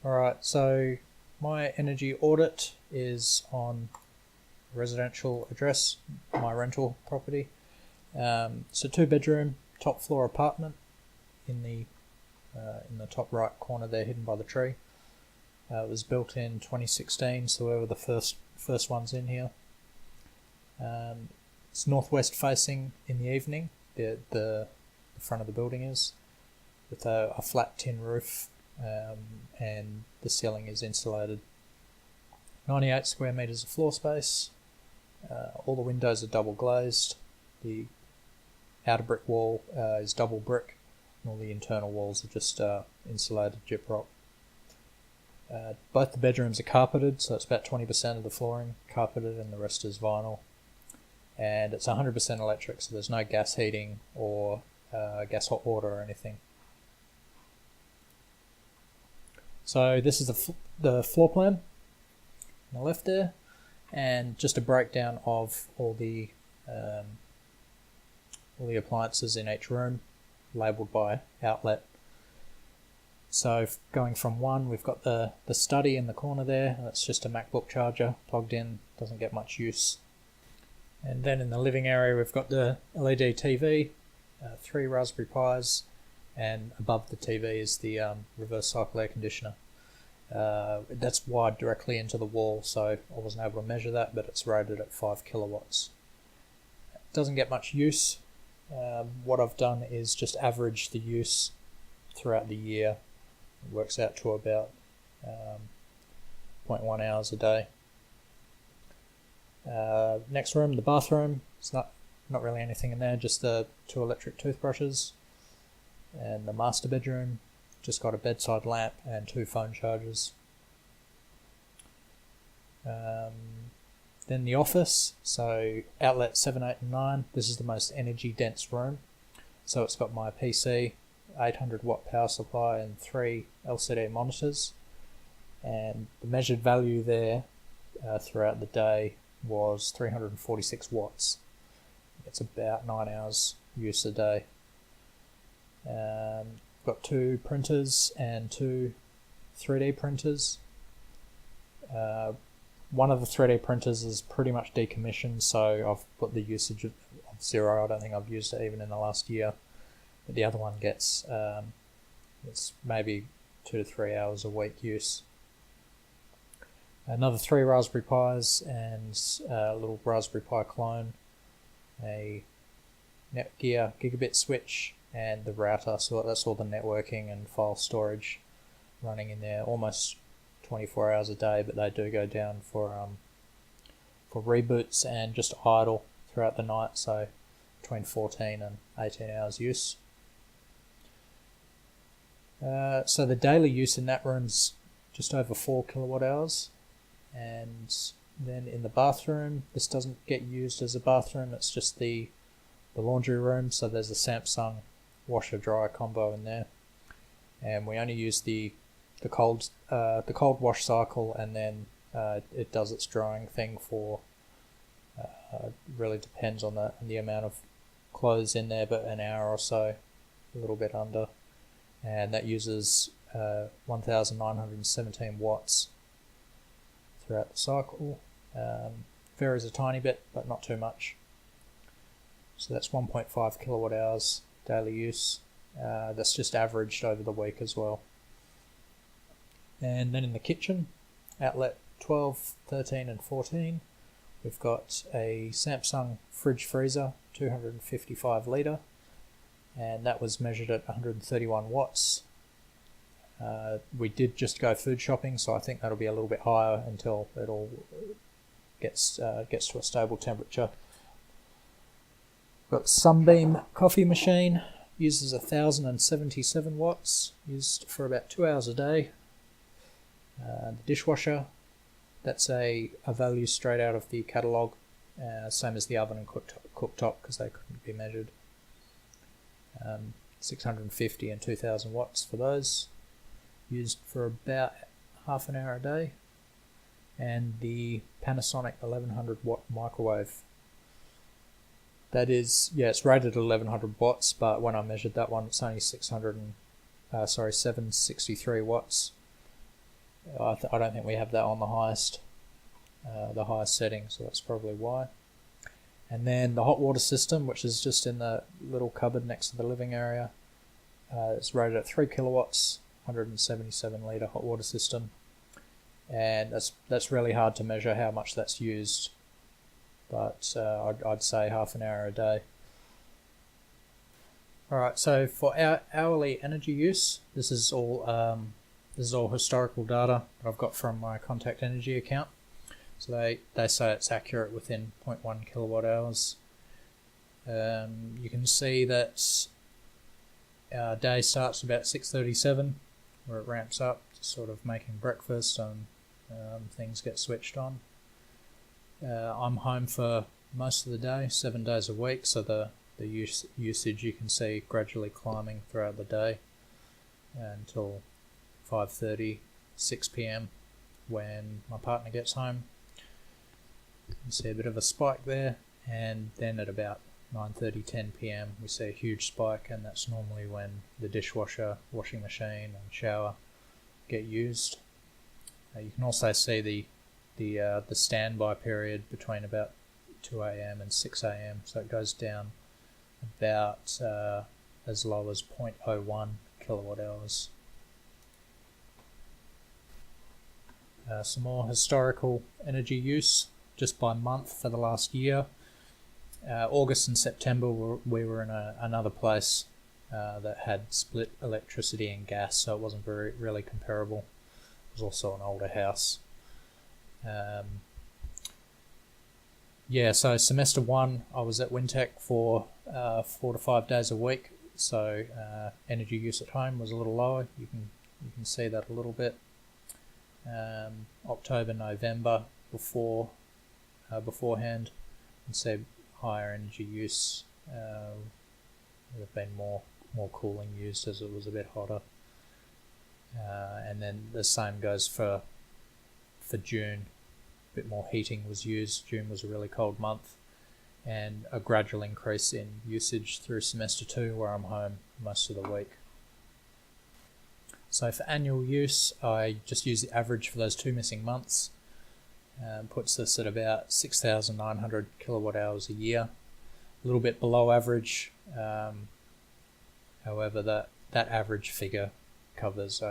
Alright, so my energy audit is on residential address, my rental property. It's a 2-bedroom, top floor apartment in the top right corner there, hidden by the tree. It was built in 2016, so we were the first ones in here. It's northwest facing in the evening. The front of the building is, with a flat tin roof, and the ceiling is insulated. 98 square meters of floor space. All the windows are double glazed. The outer brick wall is double brick, and all the internal walls are just insulated gyprock. Both the bedrooms are carpeted, so it's about 20% of the flooring carpeted and the rest is vinyl. And it's 100% electric, so there's no gas heating or gas hot water or anything. So this is the floor plan on the left there, and just a breakdown of all the appliances in each room, labelled by outlet. So going from one, we've got the study in the corner there. That's just a MacBook charger plugged in, doesn't get much use. And then in the living area, we've got the LED TV, 3 Raspberry Pis, and above the TV is the reverse cycle air conditioner. That's wired directly into the wall, so I wasn't able to measure that, but it's rated at 5 kilowatts. It doesn't get much use. What I've done is just average the use throughout the year. It works out to about 0.1 hours a day. Next room, the bathroom. It's not really anything in there, just the 2 electric toothbrushes. And the master bedroom, just got a bedside lamp and 2 phone chargers. Then the office, so outlet 7, 8 and 9. This is the most energy dense room. So it's got my PC, 800 watt power supply and 3 LCD monitors. And the measured value there throughout the day was 346 watts. It's about 9 hours use a day. Got 2 printers and 2 3D printers. One of the 3D printers is pretty much decommissioned, so I've put the usage of 0. I don't think I've used it even in the last year. But the other one gets it's maybe 2 to 3 hours a week use. Another 3 Raspberry Pis and a little Raspberry Pi clone, a Netgear gigabit switch, and the router, so that's all the networking and file storage running in there almost 24 hours a day, but they do go down for reboots and just idle throughout the night, so between 14 and 18 hours use. So the daily use in that room's just over 4 kilowatt hours. And then in the bathroom, this doesn't get used as a bathroom, it's just the laundry room, so there's a Samsung washer dryer combo in there, and we only use the cold wash cycle, and then it does its drying thing for really depends on the amount of clothes in there, but an hour or so, a little bit under, and that uses 1917 watts throughout the cycle. Varies a tiny bit, but not too much. So that's 1.5 kilowatt hours daily use. That's just averaged over the week as well. And then in the kitchen, outlet 12, 13 and 14, we've got a Samsung fridge freezer, 255 litre, and that was measured at 131 watts. We did just go food shopping, so I think that'll be a little bit higher until it all gets to a stable temperature. Got Sunbeam coffee machine, uses 1077 watts, used for about 2 hours a day. The dishwasher, that's a value straight out of the catalogue, same as the oven and cooktop because they couldn't be measured. 650 and 2000 watts for those, used for about half an hour a day. And the Panasonic 1100 watt microwave, that is, it's rated at 1100 watts, but when I measured that one, it's only 763 watts. I don't think we have that on the highest setting, so that's probably why. And then the hot water system, which is just in the little cupboard next to the living area, it's rated at 3 kilowatts, 177 litre hot water system, and that's really hard to measure how much that's used, but I'd say half an hour a day. Alright, so for our hourly energy use, this is all historical data that I've got from my Contact Energy account. So they say it's accurate within 0.1 kilowatt hours. You can see that our day starts about 6:37, where it ramps up to sort of making breakfast and things get switched on. I'm home for most of the day, 7 days a week, so the usage you can see gradually climbing throughout the day until 5:30, 6 p.m. when my partner gets home. You can see a bit of a spike there, and then at about 9:30, 10 p.m. we see a huge spike, and that's normally when the dishwasher, washing machine and shower get used. You can also see the standby period between about 2 a.m. and 6 a.m. so it goes down about as low as 0.01 kilowatt hours. Some more historical energy use just by month for the last year. August and September we were in another place that had split electricity and gas, so it wasn't really comparable. It was also an older house. So semester 1 I was at Wintec for 4 to 5 days a week, so energy use at home was a little lower. You can see that a little bit. October, November beforehand, you can see higher energy use. There have been more cooling used as it was a bit hotter. And then the same goes for June. A bit more heating was used. June was a really cold month, and a gradual increase in usage through semester 2, where I'm home most of the week. So for annual use, I just use the average for those 2 missing months. Puts us at about 6,900 kilowatt hours a year. A little bit below average. However, that average figure covers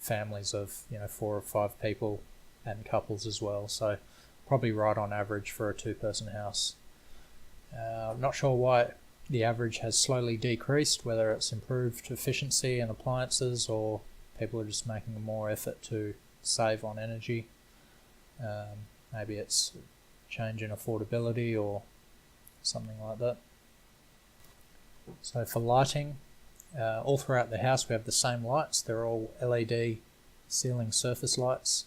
families of 4 or 5 people and couples as well. So probably right on average for a 2-person house. I'm not sure why the average has slowly decreased, whether it's improved efficiency in appliances or people are just making more effort to save on energy. Maybe it's change in affordability or something like that. So for lighting, all throughout the house we have the same lights. They're all LED ceiling surface lights,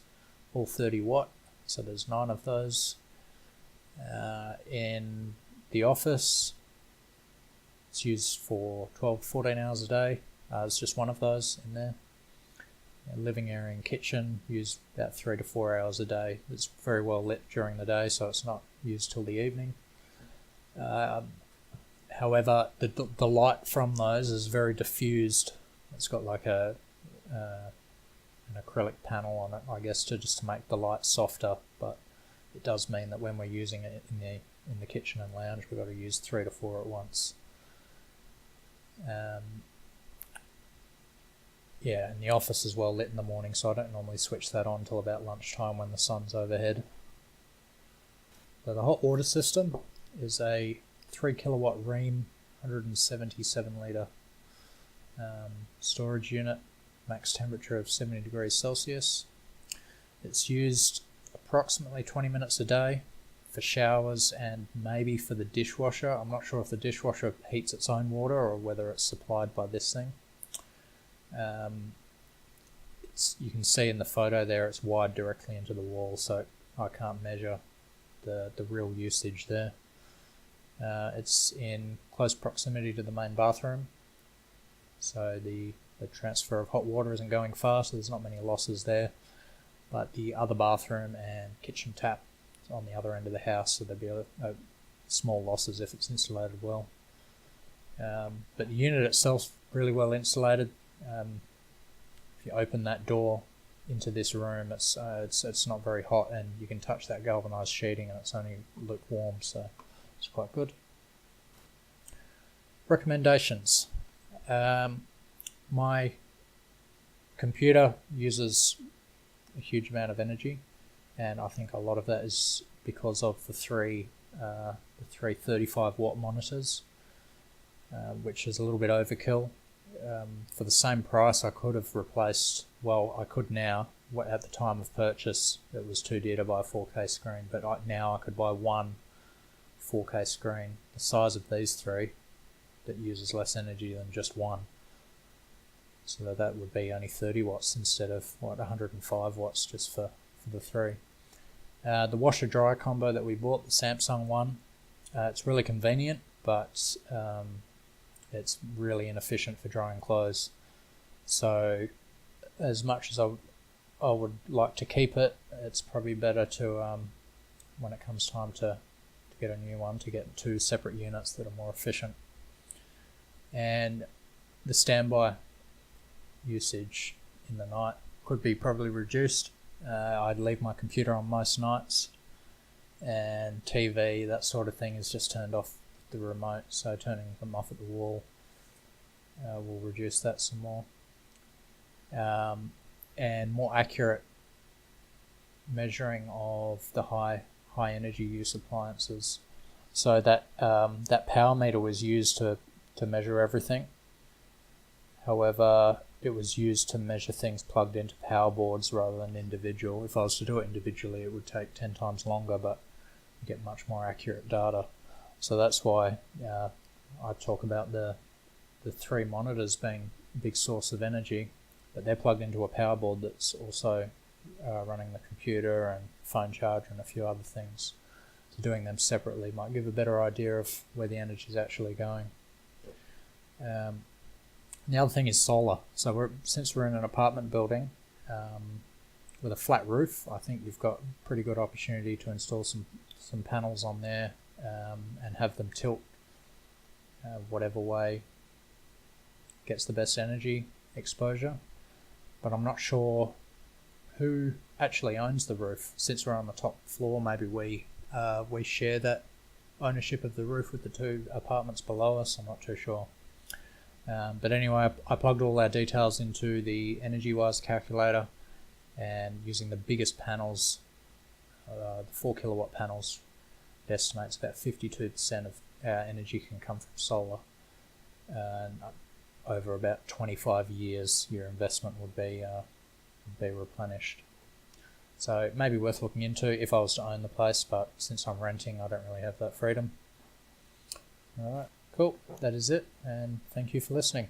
all 30 watt, so there's 9 of those. In the office, it's used for 12-14 hours a day. There's just 1 of those in there. Living area and kitchen use about 3 to 4 hours a day. It's very well lit during the day, so it's not used till the evening. However, the light from those is very diffused. It's got like an acrylic panel on it, I guess, to make the light softer. But it does mean that when we're using it in the kitchen and lounge, we've got to use 3 to 4 at once. And the office is well lit in the morning, so I don't normally switch that on until about lunchtime when the sun's overhead. So the hot water system is a 3 kilowatt Rheem 177 litre storage unit, max temperature of 70 degrees Celsius. It's used approximately 20 minutes a day for showers and maybe for the dishwasher. I'm not sure if the dishwasher heats its own water or whether it's supplied by this thing. You can see in the photo there it's wired directly into the wall, so I can't measure the real usage there. It's in close proximity to the main bathroom, so the transfer of hot water isn't going far, so there's not many losses there. But the other bathroom and kitchen tap is on the other end of the house, so there'd be a small losses if it's insulated well. But the unit itself really well insulated. If you open that door, into this room. It's not very hot, and you can touch that galvanized sheeting and it's only lukewarm, so it's quite good. Recommendations. My computer uses a huge amount of energy, and I think a lot of that is because of the three 35-watt monitors, which is a little bit overkill. For the same price, I could have replaced, I could now, at the time of purchase, it was too dear to buy a 4K screen, but now I could buy one 4K screen the size of these three that uses less energy than just one. So that would be only 30 watts instead of 105 watts just for the three. The washer dryer combo that we bought, the Samsung one, it's really convenient, but it's really inefficient for drying clothes. So as much as I would like to keep it, it's probably better to, when it comes time to get a new one, to get two separate units that are more efficient. And the standby usage in the night could be probably reduced. I'd leave my computer on most nights, and TV, that sort of thing, is just turned off the remote, so turning them off at the wall will reduce that some more. And more accurate measuring of the high energy use appliances. So that power meter was used to measure everything. However, it was used to measure things plugged into power boards rather than individual. If I was to do it individually, it would take 10 times longer, but you get much more accurate data. So that's why I talk about the three monitors being a big source of energy, but they're plugged into a power board that's also running the computer and phone charger and a few other things. So doing them separately might give a better idea of where the energy is actually going. The other thing is solar. So since we're in an apartment building with a flat roof, I think you've got a pretty good opportunity to install some panels on there and have them tilt whatever way gets the best energy exposure. But I'm not sure who actually owns the roof. Since we're on the top floor, maybe we share that ownership of the roof with the two apartments below us. I'm not too sure. But anyway, I plugged all our details into the EnergyWise calculator, and using the biggest panels, the 4 kilowatt panels, it estimates about 52% of our energy can come from solar. And over about 25 years, your investment would be replenished. So it may be worth looking into if I was to own the place, but since I'm renting, I don't really have that freedom. Alright, cool. That is it, and thank you for listening.